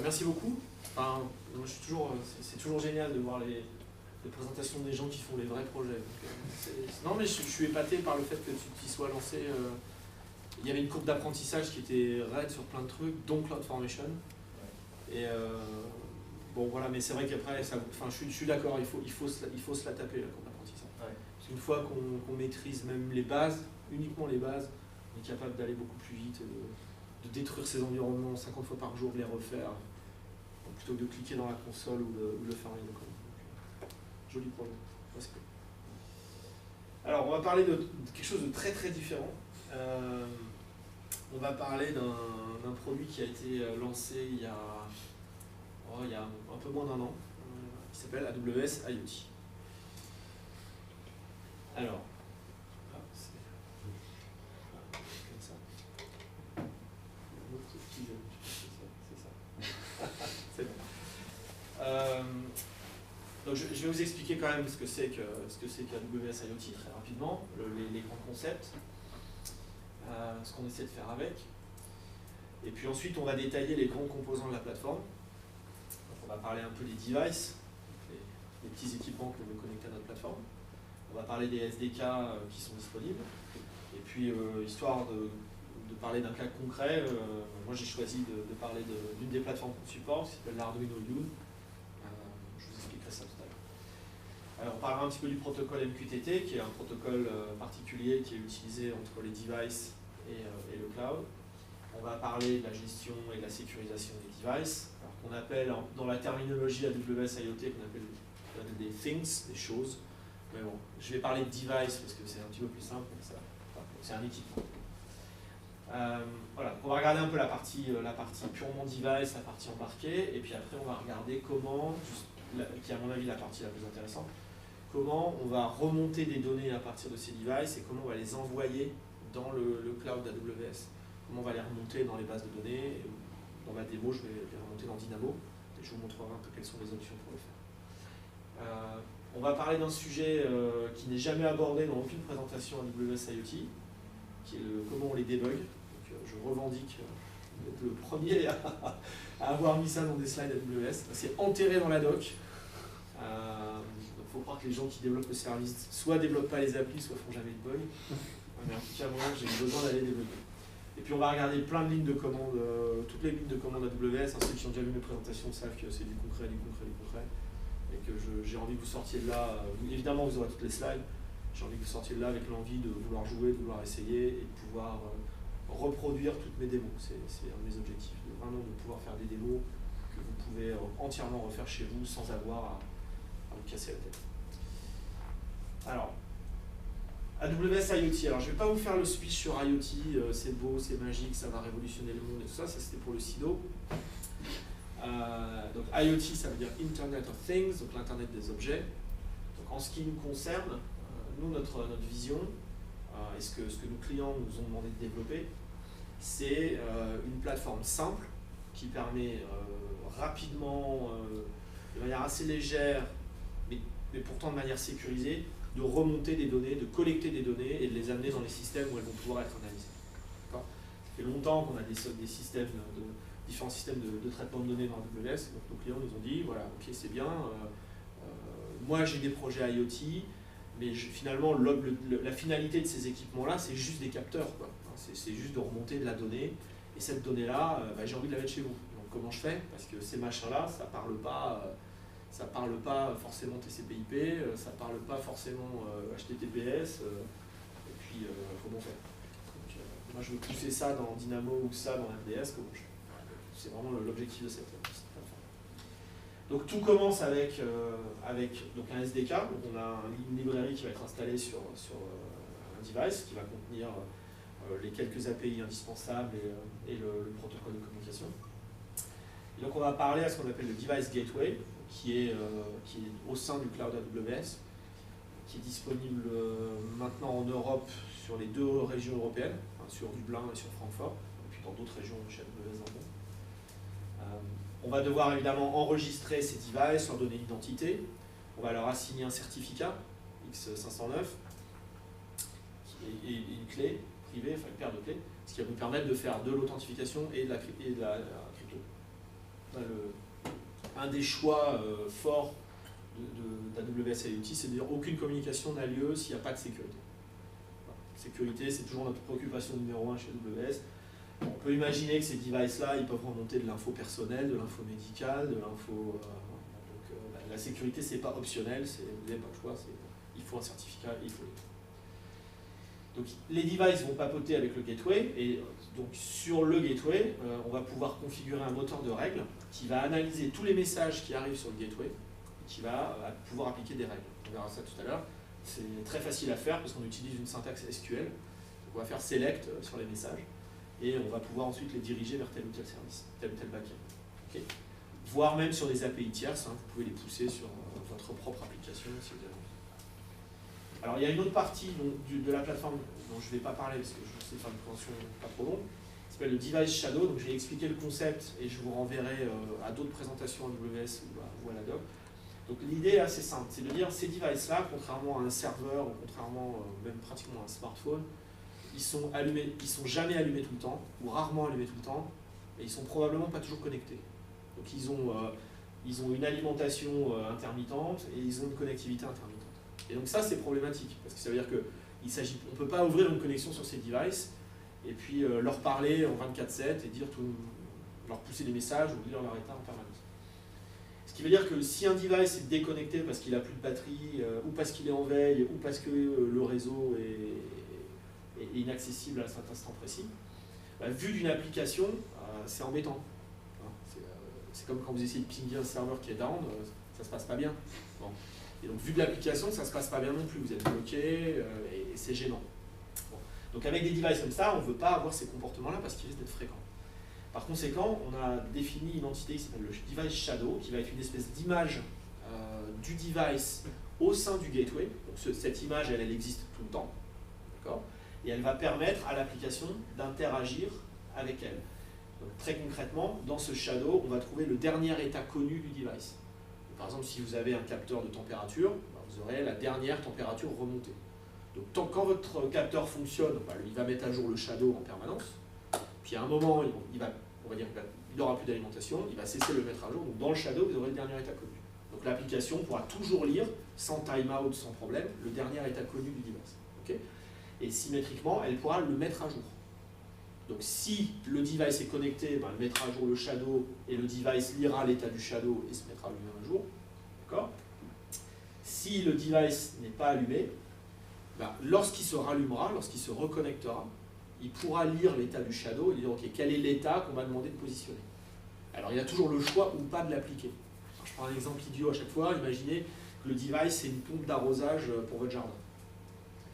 Merci beaucoup. Enfin, moi, c'est toujours génial de voir les présentations des gens qui font les vrais projets. Donc, non, mais je suis épaté par le fait que tu t'y sois lancé. Il y avait une courbe d'apprentissage qui était raide sur plein de trucs, dont CloudFormation. Et bon, voilà, mais c'est vrai qu'après, je suis d'accord, il faut se la taper, la courbe d'apprentissage. Ouais. Parce qu'une fois qu'on maîtrise même les bases, uniquement les bases, on est capable d'aller beaucoup plus vite, de détruire ses environnements 50 fois par jour, de les refaire, plutôt que de cliquer dans la console ou de le faire en ligne. Joli projet. Respect. Alors, on va parler de quelque chose de très très différent. On va parler d'un produit qui a été lancé il y a un peu moins d'1 an, qui s'appelle AWS IoT. Alors, c'est comme ça. C'est ça. C'est bon. Donc je vais vous expliquer quand même ce que c'est qu'AWS IoT très rapidement, les grands concepts, ce qu'on essaie de faire avec. Et puis ensuite, on va détailler les grands composants de la plateforme. Donc, on va parler un peu des devices, les petits équipements que vous connectez à notre plateforme. On va parler des SDK qui sont disponibles. Et puis, histoire de parler d'un cas concret, moi j'ai choisi de parler d'une des plateformes qu'on supporte, qui s'appelle l'Arduino Lune. Je vous expliquerai ça tout à l'heure. Alors, on parlera un petit peu du protocole MQTT, qui est un protocole particulier qui est utilisé entre les devices et le cloud. On va parler de la gestion et de la sécurisation des devices, qu'on appelle dans la terminologie AWS IoT, qu'on appelle des things, des choses. Mais bon, je vais parler de device parce que c'est un petit peu plus simple, c'est un équipement. Voilà, on va regarder un peu la partie purement device, la partie embarquée, et puis après on va regarder comment, qui est à mon avis la partie la plus intéressante, comment on va remonter des données à partir de ces devices et comment on va les envoyer dans le cloud d'AWS. Comment on va les remonter dans les bases de données. Dans ma démo, je vais les remonter dans Dynamo, et je vous montrerai un peu quelles sont les options pour le faire. On va parler d'un sujet qui n'est jamais abordé dans aucune présentation AWS IoT, qui est comment on les débug. Donc, je revendique d'être le premier à avoir mis ça dans des slides AWS. C'est enterré dans la doc. Il faut croire que les gens qui développent le service soit développent pas les applis, soit font jamais de bugs. Mais en tout cas, moi, j'ai besoin d'aller débugger. Et puis on va regarder plein de lignes de commande, toutes les lignes de commande AWS. Ceux qui ont déjà vu mes présentations savent que c'est du concret, du concret, du concret. Et que j'ai envie que vous sortiez de là, évidemment vous aurez toutes les slides, j'ai envie que vous sortiez de là avec l'envie de vouloir jouer, de vouloir essayer et de pouvoir reproduire toutes mes démos. C'est un de mes objectifs, vraiment de pouvoir faire des démos que vous pouvez entièrement refaire chez vous sans avoir à vous casser la tête. Alors, AWS IoT, alors je ne vais pas vous faire le speech sur IoT, c'est beau, c'est magique, ça va révolutionner le monde et tout ça, ça c'était pour le SIDO. Donc IoT, ça veut dire Internet of Things, donc l'Internet des objets. Donc en ce qui nous concerne, nous, notre vision, et ce que nos clients nous ont demandé de développer, c'est une plateforme simple qui permet rapidement, de manière assez légère, mais pourtant de manière sécurisée, de remonter des données, de collecter des données et de les amener dans les systèmes où elles vont pouvoir être analysées. Ça fait longtemps qu'on a des systèmes différents systèmes de traitement de données dans AWS. Donc nos clients nous ont dit, voilà, ok, c'est bien, moi j'ai des projets IoT, mais finalement la finalité de ces équipements-là, c'est juste des capteurs, quoi. C'est juste de remonter de la donnée, et cette donnée-là, j'ai envie de la mettre chez vous. Donc comment je fais? Parce que ces machins-là, ça parle pas forcément TCP/IP, ça parle pas forcément HTTPS, et puis comment faire? Donc, moi je veux pousser ça dans Dynamo ou ça dans MDS, comment je fais? C'est vraiment l'objectif de cette plateforme. Donc tout commence avec donc un SDK, donc on a une librairie qui va être installée sur un device qui va contenir les quelques API indispensables et le protocole de communication. Et donc on va parler à ce qu'on appelle le Device Gateway, qui est au sein du cloud AWS, qui est disponible maintenant en Europe sur les 2 régions européennes, sur Dublin et sur Francfort, et puis dans d'autres régions chez AWS dans le monde. On va devoir évidemment enregistrer ces devices, leur donner une identité. On va leur assigner un certificat X509 et une clé privée, enfin une paire de clés, ce qui va nous permettre de faire de l'authentification et de la crypto. un des choix forts d'AWS IoT, c'est de dire aucune communication n'a lieu s'il n'y a pas de sécurité. Voilà. Sécurité, c'est toujours notre préoccupation numéro 1 chez AWS. On peut imaginer que ces devices-là, ils peuvent remonter de l'info personnelle, de l'info médicale, de l'info... la sécurité, c'est pas optionnel, vous n'avez pas le choix, il faut un certificat, il faut... Donc les devices vont papoter avec le gateway, et donc sur le gateway, on va pouvoir configurer un moteur de règles qui va analyser tous les messages qui arrivent sur le gateway, et qui va pouvoir appliquer des règles. On verra ça tout à l'heure. C'est très facile à faire parce qu'on utilise une syntaxe SQL. Donc on va faire select sur les messages, et on va pouvoir ensuite les diriger vers tel ou tel service, tel ou tel backend. Okay. Voire même sur des API tierces, hein, vous pouvez les pousser sur votre propre application si vous avez envie. Alors il y a une autre partie de la plateforme dont je ne vais pas parler parce que je sais faire une présentation pas trop longue, qui s'appelle le Device Shadow. Donc je vais expliquer le concept et je vous renverrai à d'autres présentations AWS ou à la doc. Donc l'idée est assez simple, c'est de dire ces devices-là, contrairement à un serveur ou contrairement même pratiquement à un smartphone, ils sont jamais allumés tout le temps ou rarement allumés tout le temps et ils sont probablement pas toujours connectés. Donc ils ont une alimentation intermittente et ils ont une connectivité intermittente. Et donc ça c'est problématique, parce que ça veut dire qu'on ne peut pas ouvrir une connexion sur ces devices et puis leur parler en 24/7 et leur pousser des messages ou lire leur état en permanence. Ce qui veut dire que si un device est déconnecté parce qu'il n'a plus de batterie, ou parce qu'il est en veille, ou parce que le réseau est inaccessible à cet instant précis, vu d'une application, c'est embêtant. C'est comme quand vous essayez de pinguer un serveur qui est down, ça se passe pas bien. Bon. Et donc vu de l'application, ça se passe pas bien non plus, vous êtes bloqué et c'est gênant. Bon. Donc avec des devices comme ça, on ne veut pas avoir ces comportements-là parce qu'ils risquent d'être fréquents. Par conséquent, on a défini une entité qui s'appelle le Device Shadow, qui va être une espèce d'image du device au sein du gateway. Donc cette image, elle existe tout le temps, d'accord ? Et elle va permettre à l'application d'interagir avec elle. Donc, très concrètement, dans ce shadow, on va trouver le dernier état connu du device. Donc, par exemple, si vous avez un capteur de température, vous aurez la dernière température remontée. Donc quand votre capteur fonctionne, il va mettre à jour le shadow en permanence. Puis à un moment, il n'aura plus d'alimentation, il va cesser de le mettre à jour. Donc dans le shadow, vous aurez le dernier état connu. Donc l'application pourra toujours lire, sans timeout, sans problème, le dernier état connu du device. Okay, et symétriquement, elle pourra le mettre à jour. Donc si le device est connecté, elle mettra à jour le shadow et le device lira l'état du shadow et se mettra lui-même à jour. D'accord ? Si le device n'est pas allumé, lorsqu'il se rallumera, lorsqu'il se reconnectera, il pourra lire l'état du shadow et dire ok, quel est l'état qu'on va demander de positionner. Alors il y a toujours le choix ou pas de l'appliquer. Je prends un exemple idiot à chaque fois, imaginez que le device c'est une pompe d'arrosage pour votre jardin.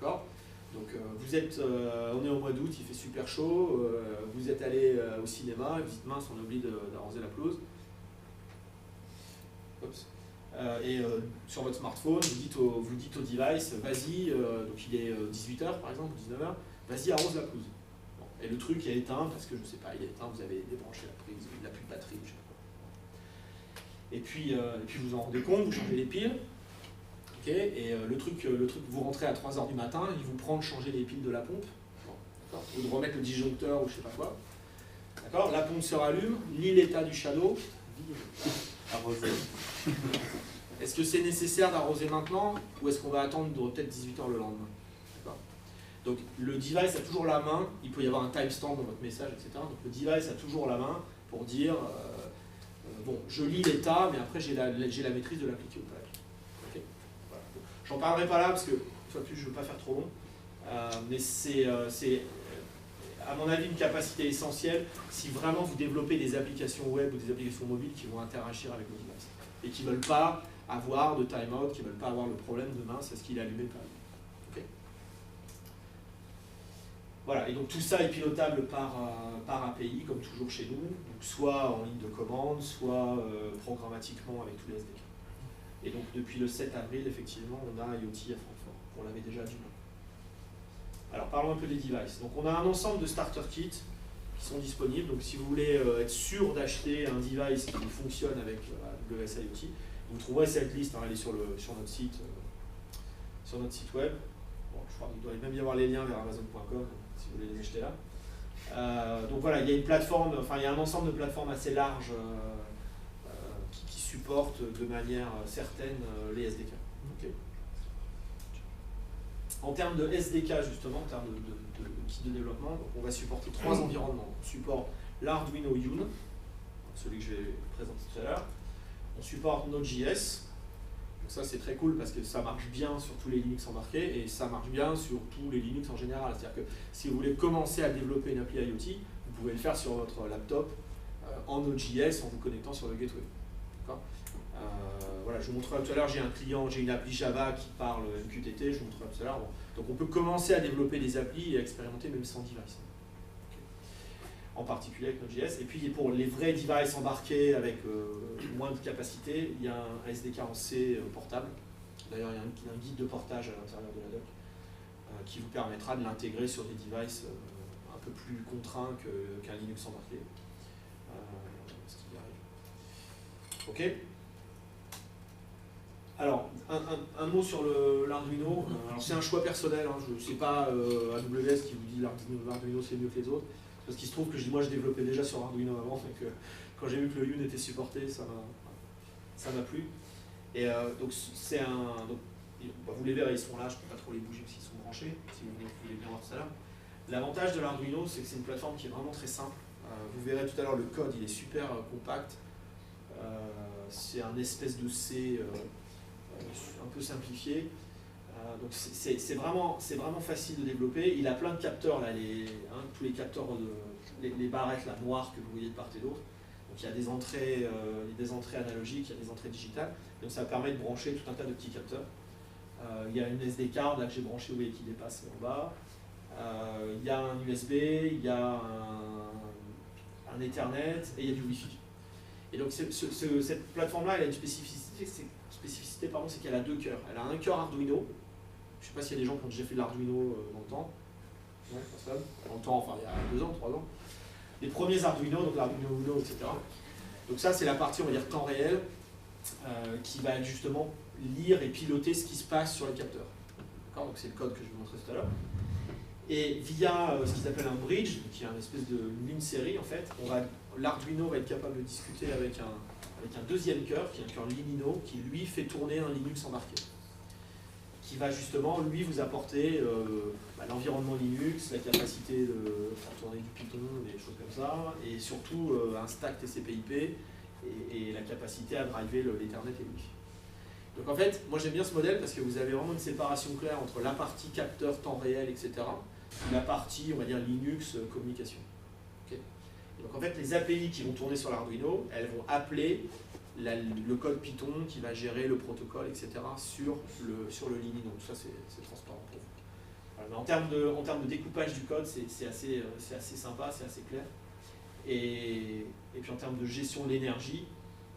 D'accord ? Donc on est au mois d'août, il fait super chaud, vous êtes allé au cinéma, vous dites mince, on oublie d'arroser la pelouse. Sur votre smartphone, vous dites au device, vas-y, donc il est 18h par exemple, 19h, vas-y arrose la pelouse. Bon, et le truc est éteint parce que je sais pas, il est éteint, vous avez débranché la prise, il n'a plus de batterie, je sais pas quoi. Et puis vous en rendez compte, vous changez les piles. Et le truc, vous rentrez à 3h du matin, il vous prend de changer les piles de la pompe, bon, ou de remettre le disjoncteur ou je sais pas quoi. D'accord, la pompe se rallume, lit l'état du shadow, arroser. Est-ce que c'est nécessaire d'arroser maintenant ou est-ce qu'on va attendre peut-être 18h le lendemain? Donc le device a toujours la main, il peut y avoir un timestamp dans votre message, etc. Donc le device a toujours la main pour dire bon, je lis l'état, mais après j'ai la maîtrise de l'appliquer ou pas. Okay, voilà. J'en parlerai pas là parce que, une fois de plus, je ne veux pas faire trop long, mais c'est à mon avis une capacité essentielle si vraiment vous développez des applications web ou des applications mobiles qui vont interagir avec le device et qui ne veulent pas avoir de timeout, qui ne veulent pas avoir le problème de mince, est-ce qu'il est allumé ou pas. Okay. Voilà, et donc tout ça est pilotable par API, comme toujours chez nous, donc soit en ligne de commande, soit programmatiquement avec tous les SDK. Et donc depuis le 7 avril, effectivement, on a IoT à Francfort. On l'avait déjà dit. Alors parlons un peu des devices. Donc on a un ensemble de starter kits qui sont disponibles. Donc si vous voulez être sûr d'acheter un device qui fonctionne avec AWS IoT, vous trouverez cette liste, hein, elle est sur notre site web. Bon, je crois qu'il doit même y avoir les liens vers Amazon.com si vous voulez les acheter là. Donc voilà, il y a une plateforme, enfin il y a un ensemble de plateformes assez large supportent de manière certaine les SDK. Okay. En termes de SDK, justement, en termes de kit de développement, donc on va supporter 3 environnements. On supporte l'Arduino Yun, celui que je vais présenter tout à l'heure. On supporte Node.js. Donc ça, c'est très cool parce que ça marche bien sur tous les Linux embarqués et ça marche bien sur tous les Linux en général. C'est-à-dire que si vous voulez commencer à développer une appli IoT, vous pouvez le faire sur votre laptop en Node.js en vous connectant sur le gateway. Voilà, je vous montrerai tout à l'heure, j'ai un client, j'ai une appli Java qui parle MQTT, je vous montrerai tout à l'heure. Bon. Donc on peut commencer à développer des applis et expérimenter même sans device. Okay. En particulier avec Node.js. Et puis pour les vrais devices embarqués avec moins de capacité, il y a un SDK en C portable. D'ailleurs, il y a un guide de portage à l'intérieur de la doc qui vous permettra de l'intégrer sur des devices un peu plus contraints qu'un Linux embarqué. Ce qui arrive. Ok. Alors, un mot sur l'Arduino. C'est un choix personnel, hein. Je ne sais pas AWS qui vous dit l'Arduino c'est mieux que les autres. Parce qu'il se trouve que moi je développais déjà sur Arduino avant, donc quand j'ai vu que le Yun était supporté, ça m'a plu. Et donc c'est un. Donc, vous les verrez, ils sont là, je ne peux pas trop les bouger parce qu'ils sont branchés, si vous voulez bien voir tout à l'heure. L'avantage de l'Arduino, c'est que c'est une plateforme qui est vraiment très simple. Vous verrez tout à l'heure, le code il est super compact. C'est un espèce de C un peu simplifié. Donc c'est vraiment facile de développer. Il a plein de capteurs, là, tous les capteurs, les barrettes là, noires que vous voyez de part et d'autre. Donc il y a des entrées analogiques, il y a des entrées digitales. Donc ça permet de brancher tout un tas de petits capteurs. Il y a une SD card là, que j'ai branchée, vous voyez, qui dépasse en bas. Il y a un USB, il y a un Ethernet et il y a du Wi-Fi. Et donc cette plateforme-là, elle a une spécificité, c'est qu'elle a 2 cœurs. Elle a un cœur Arduino. Je ne sais pas s'il y a des gens qui ont déjà fait de l'Arduino dans le temps. Ouais, personne. Dans le temps, enfin il y a 2 ans, 3 ans. Les premiers Arduino, donc l'Arduino Uno, etc. Donc ça, c'est la partie, on va dire, temps réel, qui va justement lire et piloter ce qui se passe sur les capteurs. Donc c'est le code que je vais vous montrer tout à l'heure. Et via ce qu'ils appellent un bridge, qui est une espèce de ligne série, en fait, l'Arduino va être capable de discuter avec un deuxième cœur, qui est un cœur Linino, qui lui fait tourner un Linux embarqué. Qui va justement, lui, vous apporter l'environnement Linux, la capacité de faire tourner du Python, des choses comme ça, et surtout un stack TCP/IP et la capacité à driver l'Ethernet et le Wi-Fi. Donc en fait, moi j'aime bien ce modèle parce que vous avez vraiment une séparation claire entre la partie capteur, temps réel, etc. et la partie, on va dire, Linux, communication. Okay. Donc en fait, les API qui vont tourner sur l'Arduino, elles vont appeler le code Python qui va gérer le protocole, etc. sur le Linino. Donc ça, c'est transparent pour vous. Voilà, mais en termes de découpage du code, c'est assez sympa, c'est assez clair. Et puis en termes de gestion de l'énergie,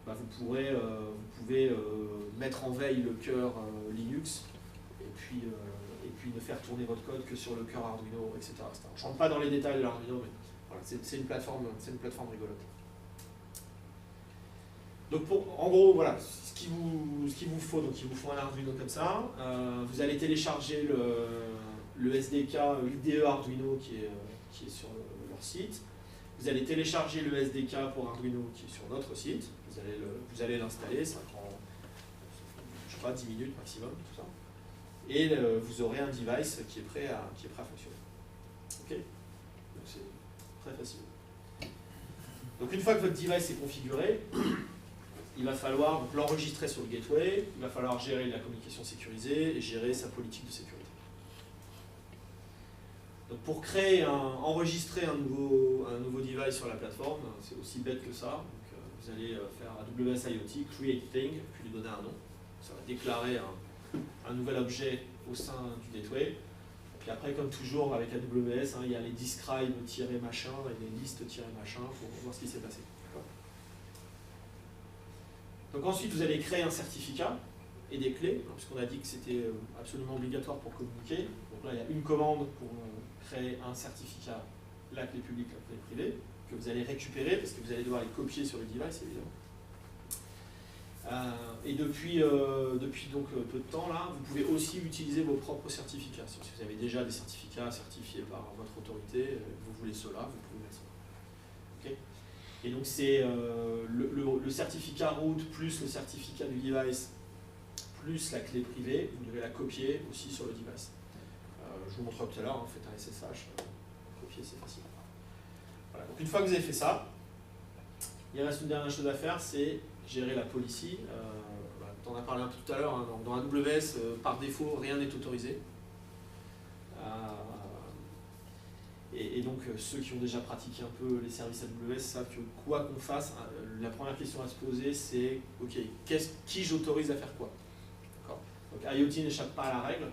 vous pouvez mettre en veille le cœur Linux et puis ne faire tourner votre code que sur le cœur Arduino, etc. Je ne rentre pas dans les détails de l'Arduino, mais voilà, c'est une plateforme rigolote. Donc en gros, voilà, ce qu'il vous faut, donc il vous faut un Arduino comme ça. Vous allez télécharger le SDK IDE Arduino qui est sur leur site. Vous allez télécharger le SDK pour Arduino qui est sur notre site. Vous allez l'installer, ça prend, je sais pas, 10 minutes maximum, tout ça. Et vous aurez un device qui est prêt à fonctionner. Ok ? Donc c'est très facile. Donc une fois que votre device est configuré, il va falloir l'enregistrer sur le gateway, il va falloir gérer la communication sécurisée et gérer sa politique de sécurité. Donc pour enregistrer un nouveau device sur la plateforme, c'est aussi bête que ça. Donc vous allez faire AWS IoT, create thing, puis lui donner un nom. Ça va déclarer un nouvel objet au sein du gateway. Et puis après, comme toujours avec AWS, il y a les describe-machin et les list-machin pour voir ce qui s'est passé. Donc ensuite, vous allez créer un certificat et des clés, puisqu'on a dit que c'était absolument obligatoire pour communiquer. Donc là, il y a une commande pour créer un certificat, la clé publique, la clé privée, que vous allez récupérer, parce que vous allez devoir les copier sur le device, évidemment. Et depuis donc peu de temps, là, vous pouvez aussi utiliser vos propres certificats. Si vous avez déjà des certificats certifiés par votre autorité, vous voulez cela, vous pouvez mettre cela. Okay. Et donc c'est le certificat root plus le certificat du device plus la clé privée, vous devez la copier aussi sur le device. Je vous montrerai tout à l'heure, faites un SSH, copier c'est facile. Voilà. Donc une fois que vous avez fait ça, il reste une dernière chose à faire, c'est gérer la policy. On en a parlé un peu tout à l'heure, hein, dans AWS, par défaut, rien n'est autorisé. Et donc ceux qui ont déjà pratiqué un peu les services AWS savent que quoi qu'on fasse, la première question à se poser c'est ok, qui j'autorise à faire quoi? Donc IoT n'échappe pas à la règle.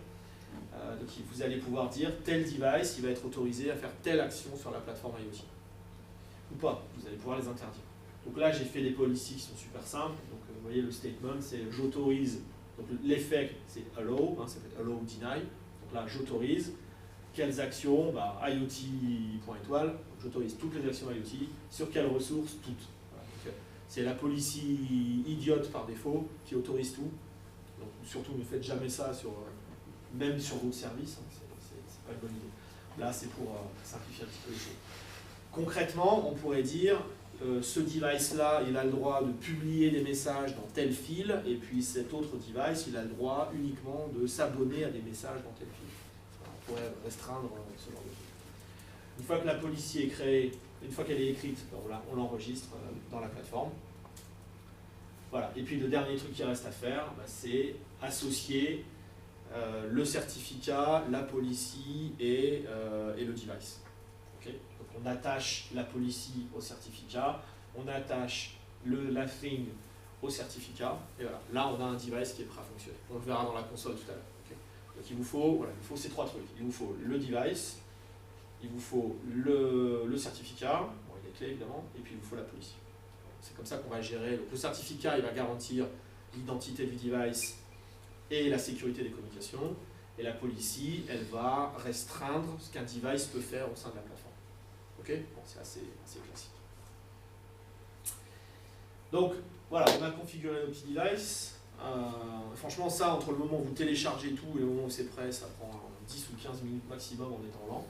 Donc vous allez pouvoir dire tel device il va être autorisé à faire telle action sur la plateforme IoT. Ou pas, vous allez pouvoir les interdire. Donc là j'ai fait des policies qui sont super simples. Donc vous voyez le statement c'est j'autorise. Donc l'effet c'est allow, ça peut être allow ou deny. Donc là j'autorise. Quelles actions? IoT point étoile, j'autorise toutes les actions IoT. Sur quelles ressources? Toutes. Voilà. C'est la policy idiote par défaut qui autorise tout. Donc surtout ne faites jamais ça même sur votre service, c'est pas une bonne idée. Là c'est pour simplifier un petit peu les choses. Concrètement, on pourrait dire ce device-là, il a le droit de publier des messages dans tel fil, et puis cet autre device, il a le droit uniquement de s'abonner à des messages dans tel fil. On pourrait restreindre ce genre de truc. Une fois que la policy est créée, une fois qu'elle est écrite, on l'enregistre dans la plateforme. Voilà. Et puis le dernier truc qui reste à faire, c'est associer le certificat, la policy et le device. Okay. Donc on attache la policy au certificat, on attache la thing au certificat, et voilà. Là on a un device qui est prêt à fonctionner. On le verra dans la console tout à l'heure. Okay. Donc il vous faut ces trois trucs. Il vous faut le device, il vous faut le certificat, bon, il est clé évidemment, et puis il vous faut la policy. C'est comme ça qu'on va gérer. Donc, le certificat, il va garantir l'identité du device et la sécurité des communications. Et la policy, elle va restreindre ce qu'un device peut faire au sein de la plateforme. Ok? Bon, c'est assez classique. Donc, voilà, on a configuré nos petits devices. Franchement, ça, entre le moment où vous téléchargez tout et le moment où c'est prêt, ça prend 10 ou 15 minutes maximum en étant lent.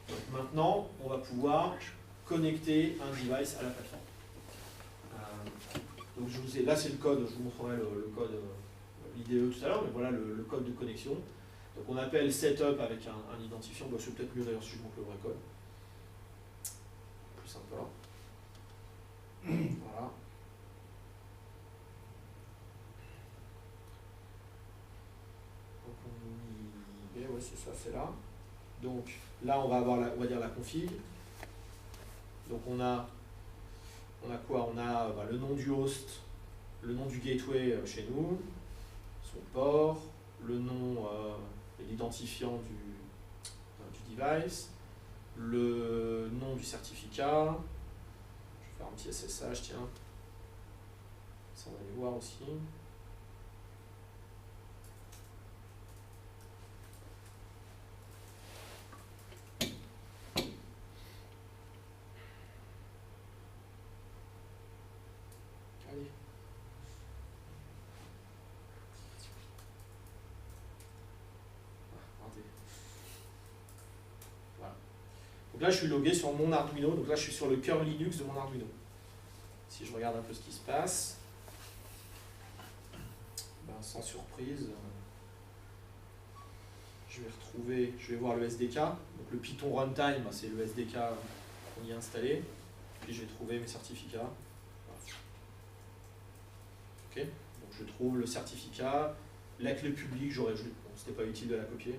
Donc, maintenant, on va pouvoir connecter un device à la plateforme. Donc là c'est le code, je vous montrerai le code l'IDE tout à l'heure, mais voilà le code de connexion. Donc on appelle setup avec un identifiant, c'est peut-être mieux d'ailleurs si je montre le vrai code. Plus simple là. Voilà. Donc ouais, c'est ça, c'est là. Donc là on va avoir on va dire la config. Donc on a quoi? On a le nom du host, le nom du gateway chez nous, son port, le nom et l'identifiant du device, le nom du certificat. Je vais faire un petit SSH, tiens. Ça, on va aller voir aussi. Donc là, je suis logué sur mon Arduino, donc là, je suis sur le cœur Linux de mon Arduino. Si je regarde un peu ce qui se passe, sans surprise, je vais voir le SDK. Donc le Python Runtime, c'est le SDK qu'on y a installé. Puis je vais trouver mes certificats. Voilà. Ok, donc je trouve le certificat, la clé publique, bon, c'était pas utile de la copier,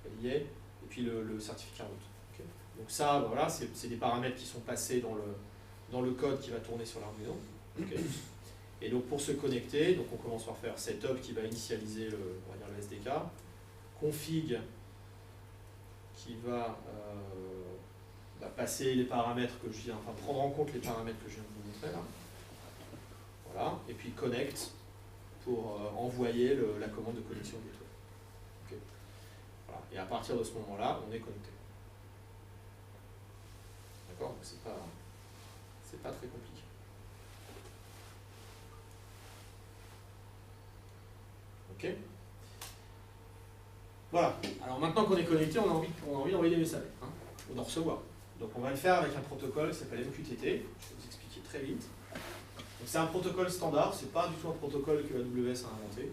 elle y est, et puis le certificat root. Okay. Donc ça, voilà, c'est des paramètres qui sont passés dans le code qui va tourner sur l'Arduino. Okay. Et donc pour se connecter, donc on commence par faire setup qui va initialiser on va dire le SDK, config qui va passer les paramètres que je viens, enfin prendre en compte les paramètres que je viens de vous montrer là. Voilà, et puis connect pour envoyer la commande de connexion gateway. Okay. Voilà. Et à partir de ce moment-là, on est connecté. D'accord? Donc c'est pas très compliqué. Ok? Voilà. Alors maintenant qu'on est connecté, on a envie d'envoyer des messages, hein, ou d'en recevoir. Donc on va le faire avec un protocole qui s'appelle MQTT. Je vais vous expliquer. très vite. C'est un protocole standard, c'est pas du tout un protocole que AWS a inventé.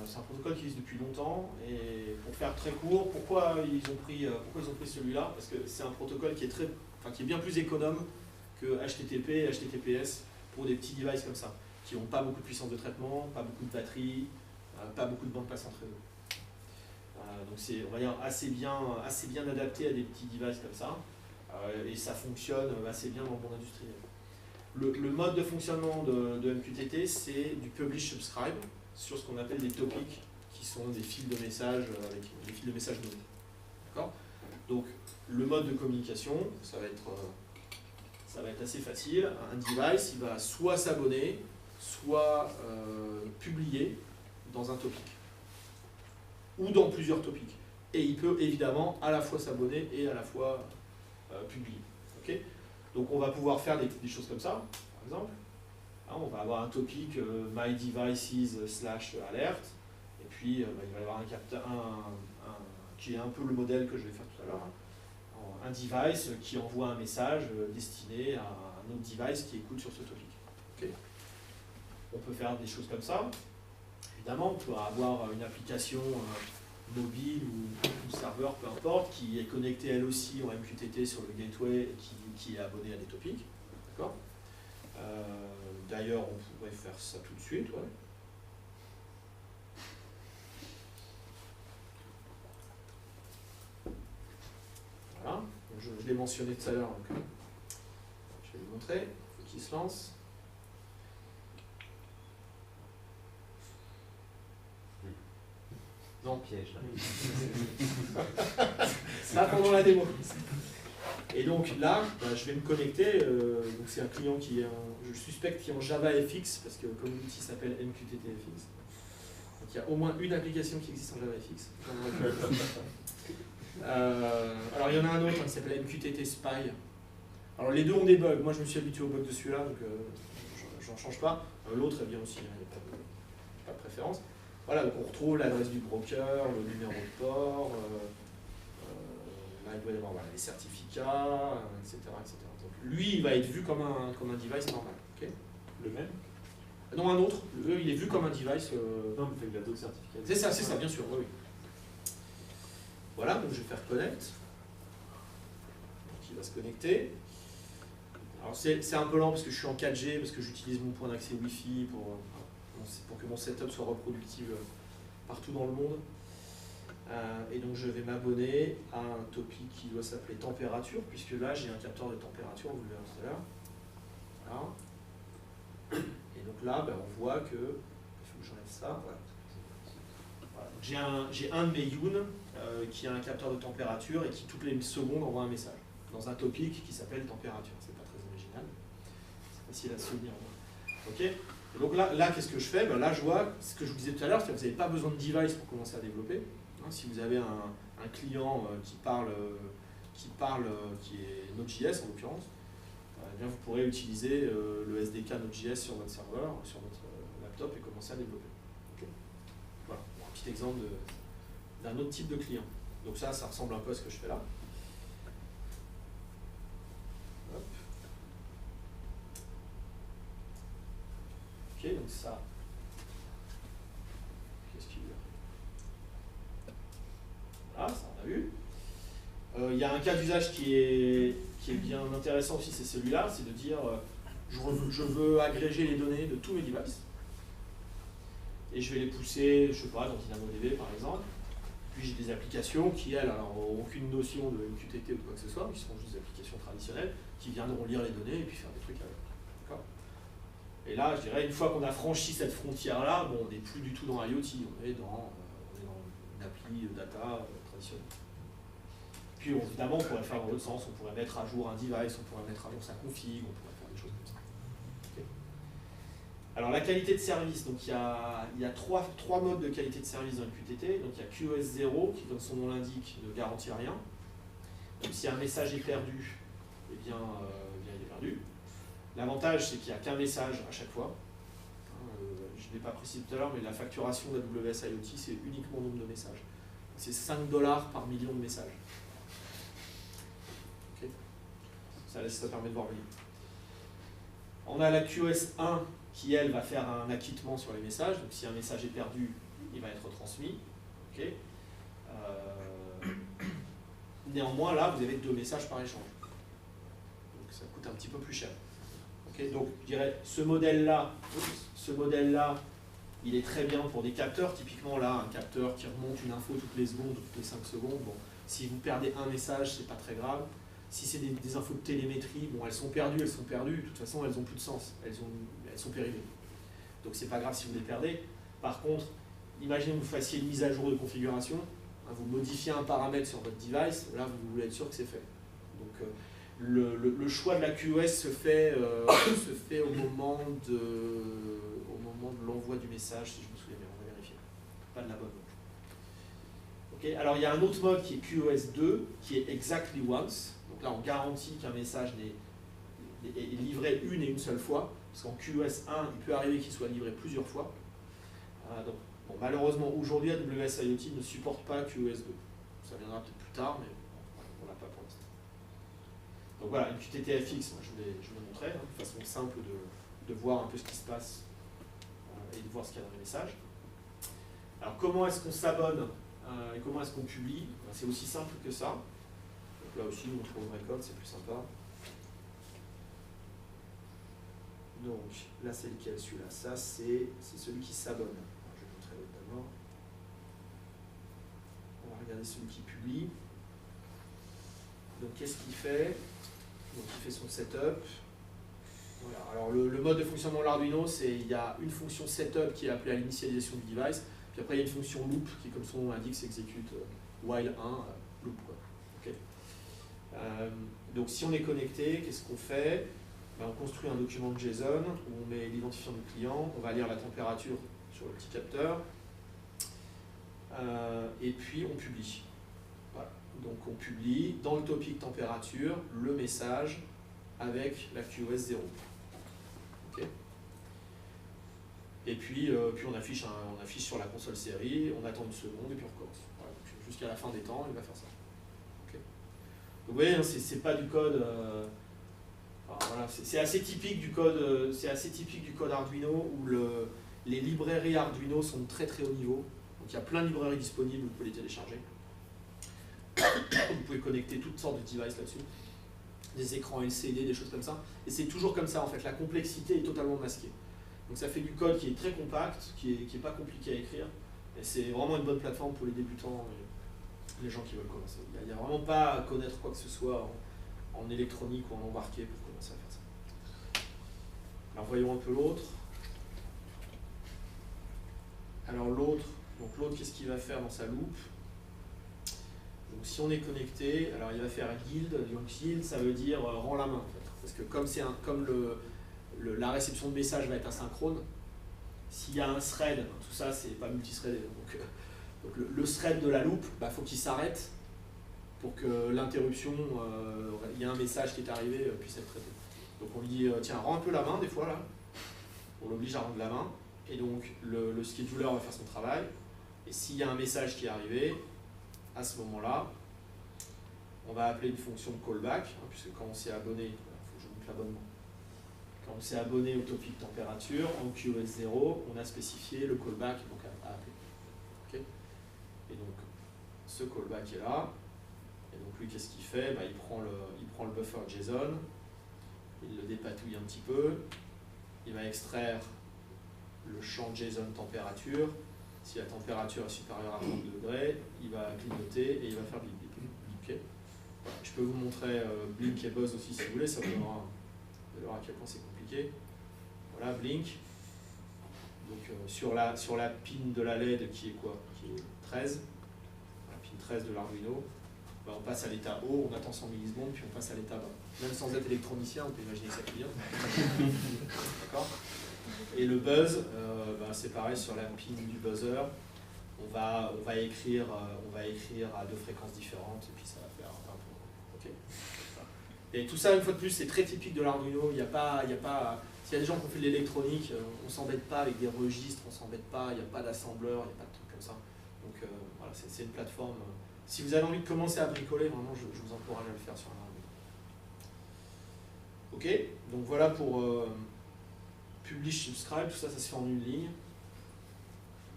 C'est un protocole qui existe depuis longtemps, et pour faire très court, pourquoi ils ont pris celui-là? Parce que c'est un protocole qui est bien plus économe que HTTP et HTTPS pour des petits devices comme ça, qui n'ont pas beaucoup de puissance de traitement, pas beaucoup de batterie, pas beaucoup de bande passante réseau. Donc c'est, on va dire, assez bien adapté à des petits devices comme ça, et ça fonctionne assez bien dans le monde industriel. Le mode de fonctionnement de MQTT, c'est du publish-subscribe sur ce qu'on appelle des topics, qui sont des fils de messages avec des fils de messages nommés. D'accord? Donc le mode de communication, ça va être assez facile. Un device, il va soit s'abonner, soit publier dans un topic, ou dans plusieurs topics. Et il peut évidemment à la fois s'abonner et à la fois publier. Okay? Donc on va pouvoir faire des choses comme ça, par exemple. Hein, on va avoir un topic my devices /alert, et puis il va y avoir un capteur, qui est un peu le modèle que je vais faire tout à l'heure. Un device qui envoie un message destiné à un autre device qui écoute sur ce topic. Okay. On peut faire des choses comme ça. Évidemment, on peut avoir une application mobile ou serveur, peu importe, qui est connectée elle aussi en MQTT sur le gateway et qui est abonnée à des topics. D'accord. D'ailleurs, on pourrait faire ça tout de suite. Ouais. Voilà. Donc, je l'ai mentionné tout à l'heure. Je vais vous montrer. Il faut qu'il se lance. Non, piège. Ça pendant la démo. Et donc là, je vais me connecter. Donc c'est un client je suspecte qui est en JavaFX, parce que comme l'outil s'appelle MQTTFX. Donc il y a au moins une application qui existe en JavaFX. Alors il y en a un autre qui s'appelle MQTT Spy. Alors les deux ont des bugs. Moi je me suis habitué aux bugs de celui-là, donc j'en change pas. L'autre est bien aussi, il n'y a pas de préférence. Voilà, donc on retrouve l'adresse du broker, le numéro de port, là il doit y avoir les certificats, etc., etc. Donc lui, il va être vu comme un device normal. Okay. Le même? Non, un autre. Il est vu comme un device. Non, mais il y a d'autres certificats. C'est ça, bien sûr, oui. Voilà, donc je vais faire connect. Donc il va se connecter. Alors c'est un peu lent parce que je suis en 4G, parce que j'utilise mon point d'accès Wi-Fi pour que mon setup soit reproductible partout dans le monde. Et donc je vais m'abonner à un topic qui doit s'appeler température, puisque là j'ai un capteur de température, vous le verrez tout à l'heure. Voilà. Et donc là, on voit que, il faut que j'enlève ça. Voilà. J'ai un de mes Yoon qui a un capteur de température et qui toutes les secondes envoie un message dans un topic qui s'appelle température. C'est pas très original, c'est facile à se souvenir. Ok. Et donc là qu'est-ce que je fais? Là, je vois ce que je vous disais tout à l'heure, c'est que vous n'avez pas besoin de device pour commencer à développer. Si vous avez un client qui est Node.js en l'occurrence, eh bien vous pourrez utiliser le SDK Node.js sur votre serveur, sur votre laptop et commencer à développer. Okay. Voilà, un petit exemple d'un autre type de client. Donc ça ressemble un peu à ce que je fais là. Hop. Ok, donc ça. Qu'est-ce qu'il y a? Voilà, ça on a vu. Il y a un cas d'usage qui est bien intéressant aussi, c'est celui-là, c'est de dire je veux agréger les données de tous mes devices et je vais les pousser, je sais pas, dans DynamoDB par exemple. Puis j'ai des applications qui, elles, n'ont aucune notion de MQTT ou de quoi que ce soit, qui sont juste des applications traditionnelles, qui viendront lire les données et puis faire des trucs avec. D'accord ? Et là, je dirais, une fois qu'on a franchi cette frontière-là, on n'est plus du tout dans IoT, on est dans une appli data traditionnelle. Puis évidemment, on pourrait faire dans l'autre sens, on pourrait mettre à jour un device, on pourrait mettre à jour sa config, on pourrait faire des choses comme ça. Okay. Alors la qualité de service, donc il y a trois modes de qualité de service dans le QTT. Donc il y a QoS 0 qui, comme son nom l'indique, ne garantit rien. Donc si un message est perdu, eh bien il est perdu. L'avantage, c'est qu'il n'y a qu'un message à chaque fois. Je ne l'ai pas précisé tout à l'heure, mais la facturation d'AWS IoT, c'est uniquement le nombre de messages. C'est $5 par million de messages. Okay. Ça permet de voir bien. On a la QoS 1 qui, elle, va faire un acquittement sur les messages. Donc si un message est perdu, il va être transmis. Okay. Néanmoins, là, vous avez 2 messages par échange. Donc ça coûte un petit peu plus cher. Okay. Donc je dirais, ce modèle-là, il est très bien pour des capteurs. Typiquement, là, un capteur qui remonte une info toutes les secondes, toutes les 5 secondes. Bon, si vous perdez un message, c'est pas très grave. Si c'est des infos de télémétrie, bon, elles sont perdues. De toute façon, elles n'ont plus de sens. Elles sont périmées. Donc, c'est pas grave si vous les perdez. Par contre, imaginez que vous fassiez une mise à jour de configuration. Vous modifiez un paramètre sur votre device. Là, vous voulez être sûr que c'est fait. Donc, le choix de la QoS se fait au moment de l'envoi du message, si je me souviens bien. On va vérifier. Pas de la bonne. Okay. Alors, il y a un autre mode qui est QoS 2, qui est Exactly Once. Donc là, on garantit qu'un message est livré une seule fois, parce qu'en QoS 1, il peut arriver qu'il soit livré plusieurs fois. Donc, bon, malheureusement, aujourd'hui, AWS IoT ne supporte pas QoS 2. Ça viendra peut-être plus tard, mais on l'a pas pour l'instant. Donc voilà, une QTTFX, je vous l'ai montré, hein, de façon simple de voir un peu ce qui se passe et de voir ce qu'il y a dans les messages. Alors, comment est-ce qu'on s'abonne et comment est-ce qu'on publie? C'est aussi simple que ça. Donc là aussi, on trouve record, c'est plus sympa. Donc là, c'est lequel celui-là? Ça, c'est celui qui s'abonne. Je vais montrer l'autre d'abord. On va regarder celui qui publie. Donc qu'est-ce qu'il fait? Donc il fait son setup. Voilà. Alors le mode de fonctionnement de l'Arduino, c'est il y a une fonction setup qui est appelée à l'initialisation du device. Puis après, il y a une fonction loop qui, comme son nom l'indique, s'exécute while 1, loop. Quoi. Okay. Donc si on est connecté, qu'est-ce qu'on fait? Ben, on construit un document de JSON où on met l'identifiant du client, on va lire la température sur le petit capteur, et puis on publie. Voilà. Donc on publie dans le topic température le message avec la QoS 0. Okay. Et puis on affiche sur la console série, on attend une seconde et puis on recommence. Voilà. Jusqu'à la fin des temps, il va faire ça. Okay. Donc vous voyez, hein, c'est pas du code. Voilà, c'est assez typique du code. C'est assez typique du code Arduino où les librairies Arduino sont très très haut niveau. Donc il y a plein de librairies disponibles, vous pouvez les télécharger. Vous pouvez connecter toutes sortes de devices là-dessus. Des écrans LCD, des choses comme ça. Et c'est toujours comme ça en fait. La complexité est totalement masquée. Donc ça fait du code qui est très compact, qui est pas compliqué à écrire. Et c'est vraiment une bonne plateforme pour les débutants et les gens qui veulent commencer. Il n'y a vraiment pas à connaître quoi que ce soit en électronique ou en embarqué pour commencer à faire ça. Alors voyons un peu l'autre. Alors l'autre, qu'est-ce qu'il va faire dans sa loop? Donc si on est connecté, alors il va faire guild. Donc guild, ça veut dire rends la main en fait. Parce que comme la réception de message va être asynchrone, s'il y a un thread, tout ça c'est pas multithreadé. Donc le thread de la loop, faut qu'il s'arrête pour que l'interruption, il y a un message qui est arrivé, puisse être traité. Donc on lui dit, tiens, rends un peu la main des fois là. On l'oblige à rendre la main. Et donc le scheduler va faire son travail. Et s'il y a un message qui est arrivé, à ce moment-là, on va appeler une fonction de callback, hein, puisque quand on s'est abonné, il faut que je montre l'abonnement. Quand on s'est abonné au topic température, en QoS 0, on a spécifié le callback donc à appeler. Okay. Et donc ce callback est là. Et donc lui, qu'est-ce qu'il fait? Il prend le buffer JSON, il le dépatouille un petit peu, il va extraire le champ JSON température. Si la température est supérieure à 30 degrés, il va clignoter et il va faire blink blink. Okay. Voilà. Je peux vous montrer blink et buzz aussi si vous voulez, ça vous donnera à quel point c'est compliqué. Voilà, blink. Donc sur la pin de la LED qui est quoi? Qui est 13, la pin 13 de l'Arduino. On passe à l'état haut, on attend 100 millisecondes, puis on passe à l'état bas. Même sans être électronicien, on peut imaginer que ça cligne. D'accord? Et le buzz, c'est pareil sur la pin du buzzer. On va écrire à 2 fréquences différentes, et puis ça va faire un peu. Okay. Et tout ça, une fois de plus, c'est très typique de l'Arduino. S'il y a des gens qui ont fait de l'électronique, on ne s'embête pas avec des registres, on ne s'embête pas, il n'y a pas d'assembleur, il n'y a pas de trucs comme ça. Donc voilà, c'est une plateforme. Si vous avez envie de commencer à bricoler, vraiment, je vous encourage à le faire sur l'Arduino. Ok, donc voilà pour publish, subscribe, tout ça, ça se fait en une ligne.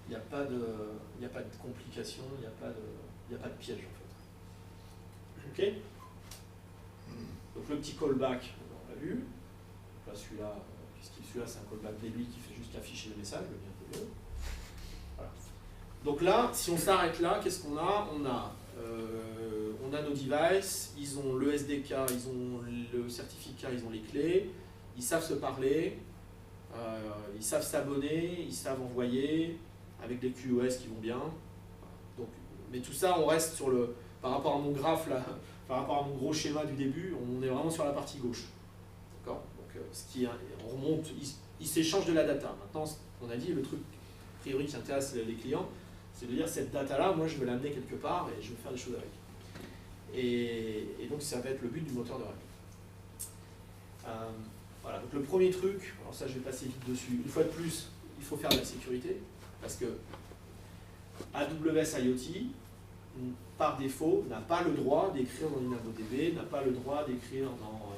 Il n'y a pas de complications, il n'y a pas de piège en fait. Ok? Donc le petit callback, on l'a vu. Là, celui-là, celui-là c'est un callback début qui fait juste afficher le message, le bien DB. Voilà. Donc là, si on s'arrête là, qu'est-ce qu'on a? On a nos devices, ils ont le SDK, ils ont le certificat, ils ont les clés, ils savent se parler, ils savent s'abonner, ils savent envoyer, avec des QoS qui vont bien. Donc, mais tout ça, on reste sur le... Par rapport à mon graphe, là, par rapport à mon gros schéma du début, on est vraiment sur la partie gauche. D'accord? Donc, on remonte, ils s'échangent de la data. Maintenant, on a dit, le truc a priori qui intéresse les clients, c'est de dire, cette data-là, moi, je veux l'amener quelque part et je veux faire des choses avec. Et donc, ça va être le but du moteur de règle. Voilà, donc le premier truc, alors ça, je vais passer vite dessus. Une fois de plus, il faut faire de la sécurité. Parce que AWS IoT, par défaut, n'a pas le droit d'écrire dans DynamoDB, n'a pas le droit d'écrire dans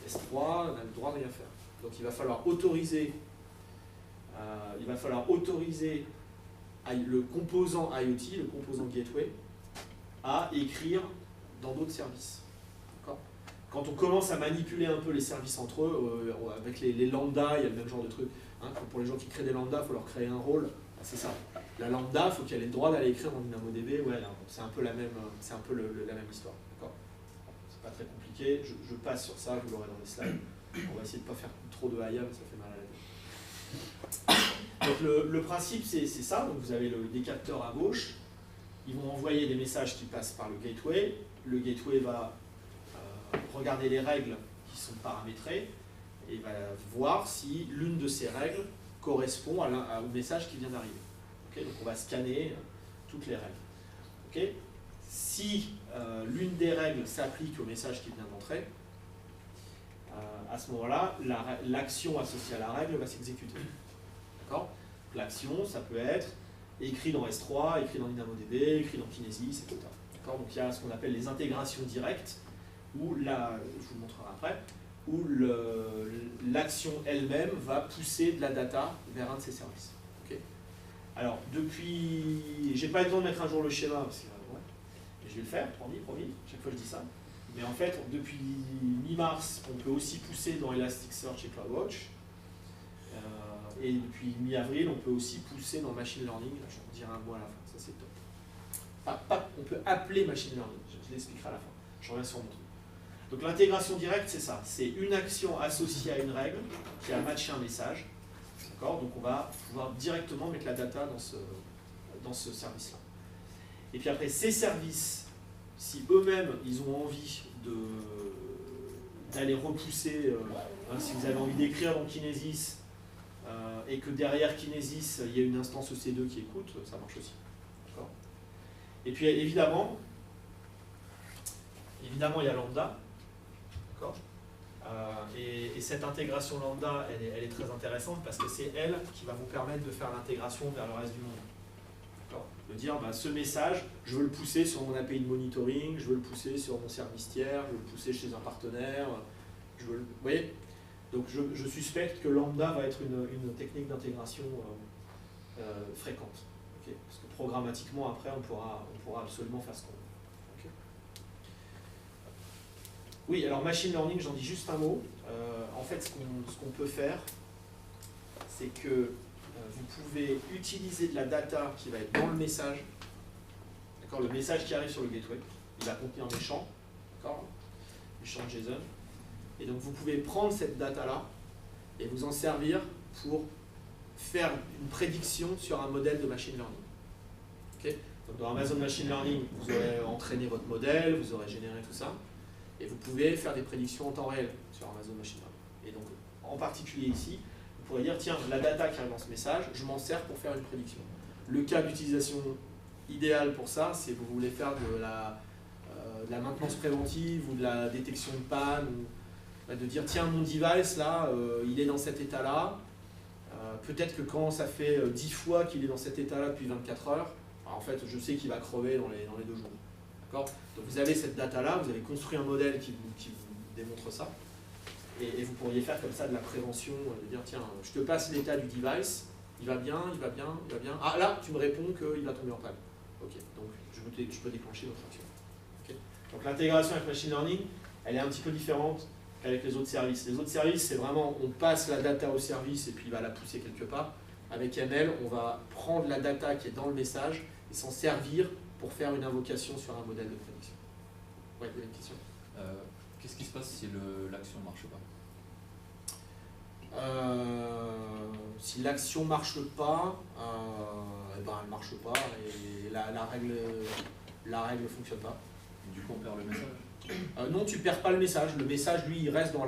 S3, n'a le droit de rien faire. Donc il va falloir autoriser, le composant IoT, le composant Gateway, à écrire dans d'autres services. Quand on commence à manipuler un peu les services entre eux, avec les lambda, il y a le même genre de truc. Hein, pour les gens qui créent des lambda, il faut leur créer un rôle. C'est ça. La lambda, il faut qu'elle ait le droit d'aller écrire dans DynamoDB. Ouais, c'est un peu la même histoire. C'est pas très compliqué. Je passe sur ça, vous l'aurez dans les slides. On va essayer de ne pas faire trop de IAM, ça fait mal à la tête. Donc le principe, c'est ça. Donc vous avez des capteurs à gauche. Ils vont envoyer des messages qui passent par le gateway. Le gateway va regarder les règles qui sont paramétrées et va voir si l'une de ces règles correspond au message qui vient d'arriver. Okay, donc on va scanner toutes les règles. Okay, si l'une des règles s'applique au message qui vient d'entrer, à ce moment-là, l'action associée à la règle va s'exécuter. L'action, ça peut être écrit dans S3, écrit dans DynamoDB, écrit dans Kinesis, etc. Donc il y a ce qu'on appelle les intégrations directes, où je vous le montrerai après, où l'action elle-même va pousser de la data vers un de ces services. Okay. Alors, j'ai pas eu le temps de mettre à jour le schéma, parce que, mais je vais le faire, promis, chaque fois je dis ça. Mais en fait, depuis mi-mars, on peut aussi pousser dans Elasticsearch et CloudWatch. Et depuis mi-avril, on peut aussi pousser dans Machine Learning. Là, je vais en dire un mot à la fin, ça c'est top. On peut appeler Machine Learning, je l'expliquerai à la fin. Je reviens sur mon truc. Donc l'intégration directe, c'est ça. C'est une action associée à une règle qui a matché un message. Donc on va pouvoir directement mettre la data dans ce service-là. Et puis après, ces services, si eux-mêmes, ils ont envie d'aller repousser, si vous avez envie d'écrire dans Kinesis, et que derrière Kinesis, il y a une instance EC2 qui écoute, ça marche aussi. Et puis évidemment, il y a Lambda. Et cette intégration Lambda, elle est très intéressante parce que c'est elle qui va vous permettre de faire l'intégration vers le reste du monde. De dire, ce message, je veux le pousser sur mon API de monitoring, je veux le pousser sur mon service tiers, je veux le pousser chez un partenaire. Vous voyez? Donc je suspecte que Lambda va être une technique d'intégration fréquente. Okay, parce que programmatiquement, après, on pourra absolument faire ce qu'on veut. Okay. Oui, alors Machine Learning, j'en dis juste un mot. En fait, ce qu'on peut faire, c'est que vous pouvez utiliser de la data qui va être dans le message. Le message qui arrive sur le gateway, il va contenir des champs, des champs JSON. Et donc vous pouvez prendre cette data-là et vous en servir pour faire une prédiction sur un modèle de machine learning. Okay, donc dans Amazon Machine Learning, vous aurez entraîné votre modèle, vous aurez généré tout ça, et vous pouvez faire des prédictions en temps réel sur Amazon Machine Learning. Et donc en particulier ici, vous pourrez dire, tiens, la data qui arrive dans ce message, je m'en sers pour faire une prédiction. Le cas d'utilisation idéal pour ça, c'est que vous voulez faire de la maintenance préventive ou de la détection de panne, ou de dire, tiens, mon device, là, il est dans cet état-là. Peut-être que quand ça fait 10 fois qu'il est dans cet état-là depuis 24 heures, en fait, je sais qu'il va crever dans les 2 jours. Donc vous avez cette data-là, vous avez construit un modèle qui vous démontre ça. Et vous pourriez faire comme ça de la prévention, de dire tiens, je te passe l'état du device, il va bien, il va bien, il va bien. Ah là, tu me réponds qu'il va tomber en panne. Ok, donc je peux déclencher notre action. Okay. Donc l'intégration avec machine learning, elle est un petit peu différente qu'avec les autres services. Les autres services, c'est vraiment on passe la data au service et puis il va la pousser quelque part. Avec ML, on va prendre la data qui est dans le message et s'en servir pour faire une invocation sur un modèle de prédiction. Ouais, il y a une question. Qu'est-ce qui se passe si l'action ne marche pas? Si l'action ne marche pas, eh ben, elle ne marche pas et la règle ne fonctionne pas. Du coup, on perd le message? Non, tu ne perds pas le message. Le message, lui, il reste dans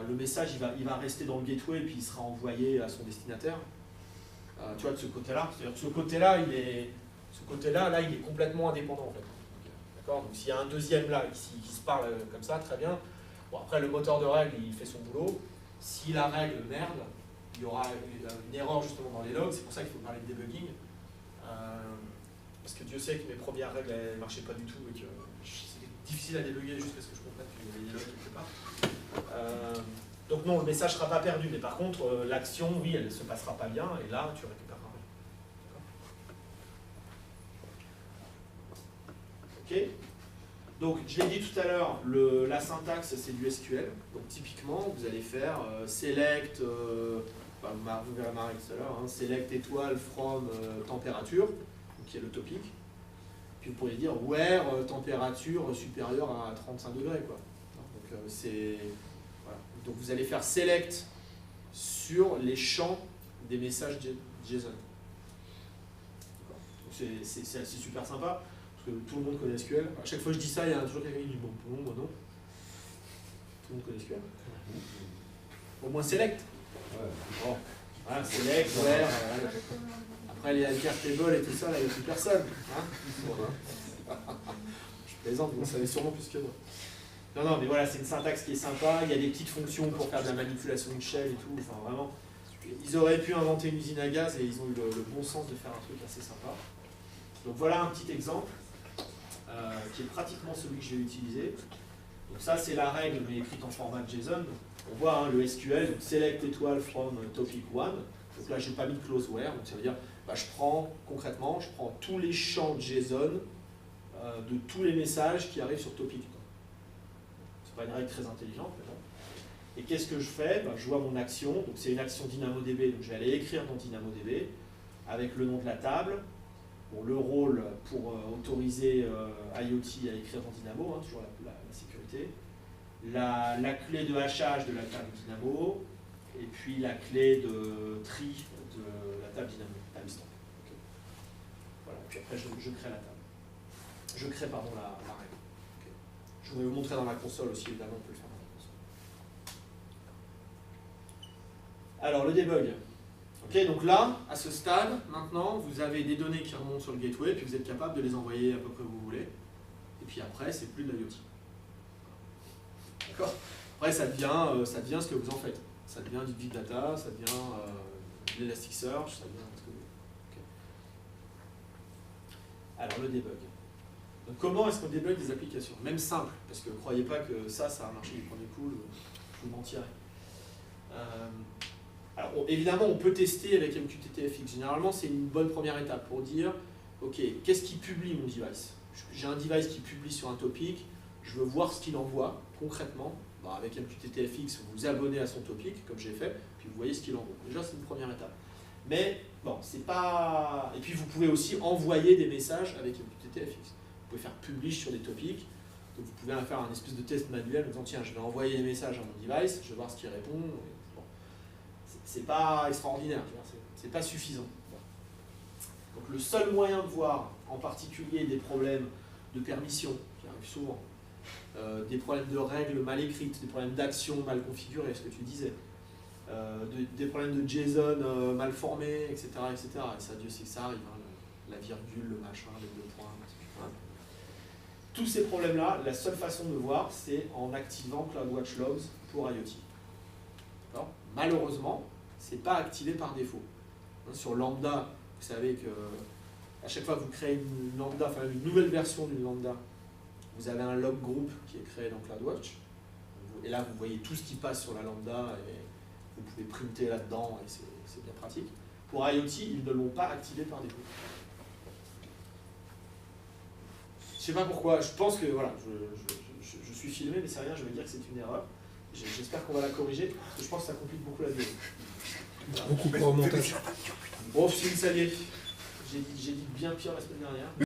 le message, il va rester dans le gateway et puis il sera envoyé à son destinataire. Tu vois, de ce côté-là. C'est-à-dire que ce côté-là, il est complètement indépendant en fait. D'accord. Donc s'il y a un deuxième là qui se parle comme ça, très bien. Bon, après, le moteur de règle, il fait son boulot. Si la règle merde, il y aura une erreur justement dans les logs. C'est pour ça qu'il faut parler de debugging. Parce que Dieu sait que mes premières règles ne marchaient pas du tout et que c'était difficile à débugger jusqu'à ce que je comprenne qu'il y avait des logs quelque part. Donc non, le message ne sera pas perdu. Mais par contre, l'action, oui, elle ne se passera pas bien. Et là, tu récupéreras rien. Ok. Donc, je l'ai dit tout à l'heure, la syntaxe, c'est du SQL. Donc, typiquement, vous allez faire select, vous verrez Marie tout à l'heure, hein, select étoile from température, qui est le topic. Puis, vous pourriez dire where température supérieure à 35 degrés. Quoi. Donc, voilà. Donc, vous allez faire select sur les champs des messages JSON. C'est super sympa. Parce que tout le monde connaît SQL. À chaque fois que je dis ça, il y a toujours quelqu'un qui dit bon, moi non. Tout le monde connaît SQL. Au moins select. Bon. Voilà, select, where. Après les alter table et tout ça, là, il n'y a plus personne. Hein. Je plaisante, vous savez sûrement plus que moi. Non, mais voilà, c'est une syntaxe qui est sympa. Il y a des petites fonctions pour faire de la manipulation de shell et tout. Enfin, vraiment, ils auraient pu inventer une usine à gaz et ils ont eu le bon sens de faire un truc assez sympa. Donc voilà un petit exemple. Qui est pratiquement celui que j'ai utilisé. Donc ça c'est la règle mais écrite en format JSON. On voit hein, le SQL, donc select étoile from topic 1. Donc là j'ai pas mis de close where, donc ça veut dire je prends tous les champs JSON de tous les messages qui arrivent sur topic. C'est pas une règle très intelligente. Et qu'est-ce que je fais? Je vois mon action, donc c'est une action DynamoDB, donc je vais aller écrire dans DynamoDB avec le nom de la table. Bon, le rôle pour autoriser IoT à écrire dans Dynamo, hein, toujours la sécurité. La clé de hachage de la table Dynamo, et puis la clé de tri de la table Dynamo, timestamp. Okay. Voilà, puis après je crée la table. Je crée, la règle. Okay. Je vais vous montrer dans la console aussi, évidemment, on peut le faire dans la console. Alors, le debug. Ok, donc là, à ce stade, maintenant, vous avez des données qui remontent sur le gateway, puis vous êtes capable de les envoyer à peu près où vous voulez. Et puis après, c'est plus de l'IoT. D'accord? Après, ça devient ce que vous en faites. Ça devient du big data, ça devient de l'Elasticsearch, ça devient ce que vous voulez. Okay. Alors, le debug. Donc, comment est-ce qu'on débug des applications? Même simple, parce que ne croyez pas que ça a marché du premier coup, je vous mentirais. Alors, évidemment, on peut tester avec MQTT-FX. Généralement, c'est une bonne première étape pour dire, ok, qu'est-ce qui publie mon device? J'ai un device qui publie sur un topic, je veux voir ce qu'il envoie concrètement. Avec MQTT-FX, vous vous abonnez à son topic, comme j'ai fait, puis vous voyez ce qu'il envoie. Déjà, c'est une première étape. Mais, bon, c'est pas... Et puis, vous pouvez aussi envoyer des messages avec MQTT-FX. Vous pouvez faire publish sur des topics. Donc, vous pouvez faire un espèce de test manuel en disant, tiens, je vais envoyer des messages à mon device, je vais voir ce qu'il répond. C'est pas extraordinaire, c'est pas suffisant. Donc le seul moyen de voir en particulier des problèmes de permission, qui arrivent souvent, des problèmes de règles mal écrites, des problèmes d'action mal configurées, ce que tu disais, des problèmes de JSON mal formés, etc., etc. Et ça, Dieu sait que ça arrive, hein, la virgule, le machin, les deux points, etc. Tous ces problèmes-là, la seule façon de voir, c'est en activant CloudWatch Logs pour IoT. Malheureusement, ce n'est pas activé par défaut. Sur Lambda, vous savez que à chaque fois que vous créez une Lambda, enfin une nouvelle version d'une Lambda, vous avez un log group qui est créé dans CloudWatch. et là, vous voyez tout ce qui passe sur la lambda et vous pouvez printer là-dedans et c'est bien pratique. Pour IoT, ils ne l'ont pas activé par défaut. Je sais pas pourquoi, je pense que voilà, je suis filmé, mais c'est rien, je vais dire que c'est une erreur. J'espère qu'on va la corriger, parce que je pense que ça complique beaucoup la vidéo. Beaucoup pour au montage. Bon, si vous le saviez, j'ai dit bien pire la semaine dernière.